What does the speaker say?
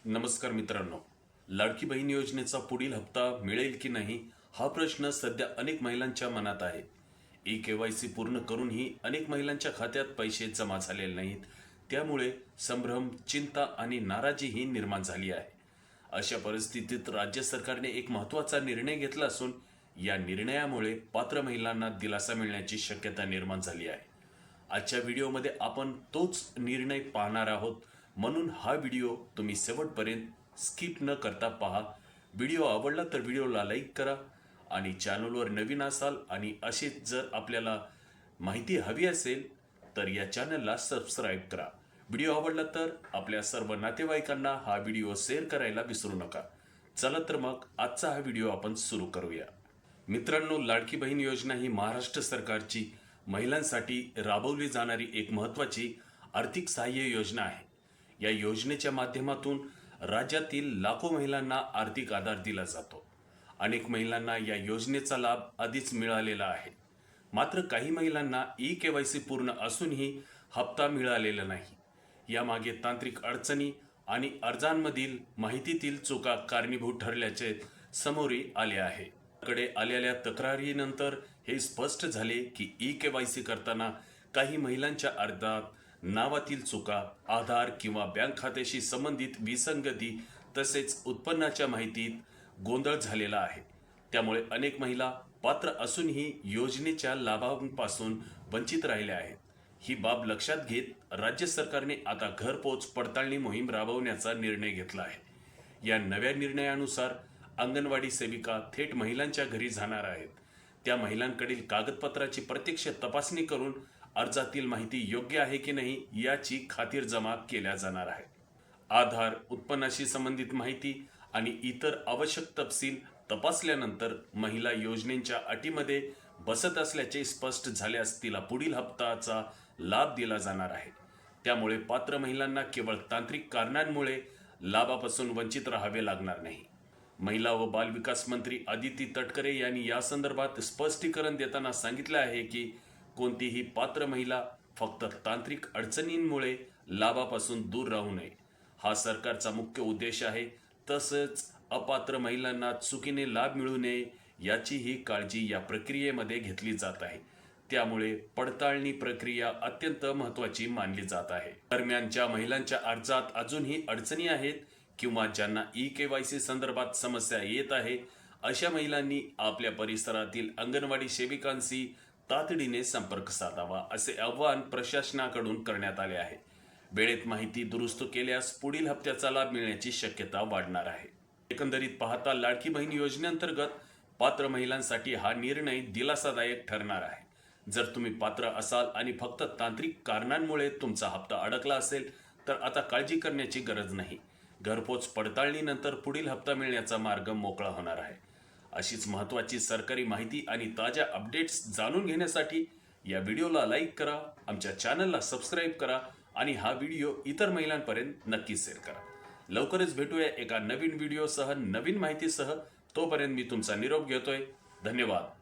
नमस्कार मित्रांनो, लाडकी बहीण योजनेचा पुढील हप्ता मिळेल की नाही हा प्रश्न सध्या अनेक महिलांच्या मनात आहे. ई-केवायसी पूर्ण करूनही अनेक महिलांच्या खात्यात पैसे जमा झालेले नाहीत. त्यामुळे संभ्रम, चिंता आणि नाराजीही निर्माण झाली आहे. अशा परिस्थितीत राज्य सरकारने एक महत्त्वाचा निर्णय घेतला असून या निर्णयामुळे पात्र महिलांना दिलासा मिळण्याची शक्यता निर्माण झाली आहे. आजच्या व्हिडिओमध्ये आपण तोच निर्णय पाहणार आहोत. म्हणून हा व्हिडिओ तुम्ही शेवटपर्यंत स्किप न करता पहा. व्हिडिओ आवडला तर व्हिडिओला लाईक करा आणि चॅनलवर नवीन असाल आणि अशीच जर आपल्याला माहिती हवी असेल तर या चॅनलला सबस्क्राईब करा. व्हिडिओ आवडला तर आपल्या सर्व नातेवाईकांना हा व्हिडिओ शेअर करायला विसरू नका. चला तर मग आजचा हा व्हिडिओ आपण सुरू करूया. मित्रांनो, लाडकी बहीण योजना ही महाराष्ट्र सरकारची महिलांसाठी राबवली जाणारी एक महत्त्वाची आर्थिक सहाय्य योजना आहे. या योजनेच्या माध्यमातून राज्यातील लाखो महिलांना आर्थिक आधार दिला जातो. अनेक महिलांना या योजनेचा लाभ आधीच मिळालेला आहे. मात्र काही महिलांना ई-केवायसी पूर्ण असूनही हप्ता मिळालेला नाही. यामागे तांत्रिक अडचणी आणि अर्जांमधील माहितीतील चुका कारणीभूत ठरल्याचे समोर आले आहे. कडे आलेल्या तक्रारीनंतर हे स्पष्ट झाले की ई-केवायसी करताना काही महिलांच्या अर्जात नावातील चुका, आधार किंवा बँक खात्याशी संबंधित विसंगती तसेच उत्पन्नाच्या माहितीत गोंधळ झालेला आहे. त्यामुळे अनेक महिला पात्र असूनही योजनेच्या लाभांपासून वंचित राहिल्या आहेत. ही बाब लक्षात घेत राज्य सरकारने आता घरपोच पडताळणी मोहीम राबवण्याचा निर्णय घेतला आहे. या नव्या निर्णयानुसार अंगणवाडी सेविका थेट महिलांच्या घरी जाणार आहेत. त्या महिलांकडील कागदपत्राची प्रत्यक्ष तपासणी करून अर्जातील माहिती योग्य आहे की नाही याची खातिरजमा केल्या जाणार आहे. आधार, उत्पन्नाशी संबंधित माहिती आणि इतर आवश्यक तपशील तपासल्यानंतर महिला योजनेच्या अटीमध्ये बसत असल्याचे स्पष्ट झाल्यास तिला पुढील हप्त्याचा लाभ दिला जाणार आहे. त्यामुळे पात्र महिलांना केवळ तांत्रिक कारणांमुळे लाभापासून वंचित राहावे लागणार नाही. महिला व बाल विकास मंत्री अदिती तटकरे यांनी या संदर्भात स्पष्टीकरण देताना सांगितले आहे की कोणतीही पात्र महिला फक्त तांत्रिक अडचणींमुळे लाभापासून दूर राहू नये हा सरकारचा मुख्य उद्देश आहे. तसंच अपात्र महिलांना चुकीने लाभ मिळू नये याचीही काळजी या प्रक्रियेमध्ये घेतली जात आहे. त्यामुळे पडताळणी प्रक्रिया अत्यंत महत्त्वाची मानली जात आहे. दरम्यान ज्या महिलांच्या अर्जात अजूनही अडचणी आहेत किंवा ज्यांना ई-केवायसी संदर्भात समस्या येत आहे अशा महिलांनी आपल्या परिसरातील अंगणवाडी सेविकांशी तातडीने संपर्क साधावा असे आवाहन प्रशासनाकडून करण्यात आले आहे. वेळेत माहिती दुरुस्त केल्यास पुढील हप्त्याचा लाभ मिळण्याची शक्यता वाढणार आहे. एकंदरीत पाहता लाडकी बहीण योजनेअंतर्गत पात्र महिलांसाठी हा निर्णय दिलासादायक ठरणार आहे. जर तुम्ही पात्र असाल आणि फक्त तांत्रिक कारणांमुळे तुमचा हप्ता अडकला असेल तर आता काळजी करण्याची गरज नाही. घरपोच पडताळणीनंतर पुढील हप्ता मिळण्याचा मार्ग मोकळा होणार आहे. अशीच महत्त्वाची सरकारी माहिती आणि ताज्या अपडेट्स जाणून घेण्यासाठी या व्हिडिओला लाईक करा, आमच्या चॅनलला सबस्क्राईब करा आणि हा व्हिडिओ इतर महिलांपर्यंत नक्की शेअर करा. लवकरच भेटूया एका नवीन व्हिडिओसह, नवीन माहितीसह. तोपर्यंत मी तुमचा निरोप घेतोय. धन्यवाद.